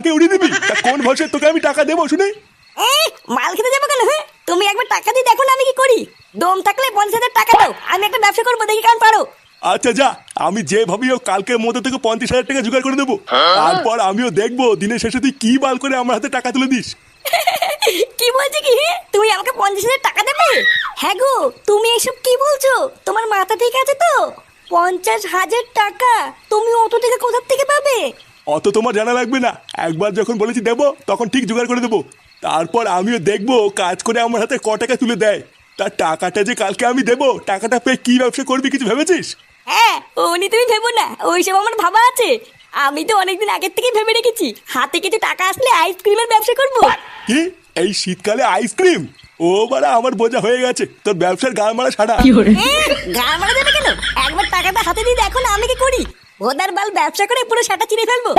আমাকে উড়িয়ে দিবি? তা কোন ভরসায় তোকে আমি টাকা দেবো শুনে? এ মাল খেতে যাবো কেন? হ্যাঁ, তুমি একবার টাকা দিয়ে দেখো না আমি কি করি। দম থাকলে 50,000 টাকা দাও, আমি একটা ব্যবসা করবো, দেখি কেমন পারো। আচ্ছা যা, আমি যে ভাবি ও কালকের মধ্যে থেকে 50,000 টাকা জোগাড় করে দেবো। তারপর আমিও দেখবো দিনের শেষে তুই কি বাল করে আমার হাতে টাকা তুলে দিস। কি বলছি কি? তুমি আমাকে 50,000 টাকা দেবে? হ্যাঁ গো, তুমি এসব কি বলছো? তোমার মাথা ঠিক আছে তো? 50,000 টাকা তুমি অত টাকা কোথা থেকে পাবে? অত তোমার জানা লাগবে না, একবার যখন বলেছি দেবো তখন ঠিক জোগাড় করে দেবো। তারপর আমিও দেখবো কাজ করে আমার হাতে ক টাকা তুলে দেয়। তার টাকাটা যে কালকে আমি দেবো, টাকাটা পেয়ে কি ব্যবসা করবি কিছু ভেবেছিস? হ্যাঁ, উনি তুমি ভেবো না, ওইসব আমার ভাবা আছে। আমি তো অনেকদিন আগের থেকেই ভেবে রেখেছি, হাতে কিছু টাকা আসলে আইসক্রিমের ব্যবসা করবো। কি এই শীতকালে আইসক্রিম? ও বাড়া, আমার বোঝা হয়ে গেছে তোর ব্যবসার গাল মারা ছাড়া। গান মারা যাবে কেন? একবার টাকাটা হাতে দিয়ে দেখো না আমি কি করি। ভোদার বাল ব্যবসা করে পুরো সাটা চিনে ফেলবো।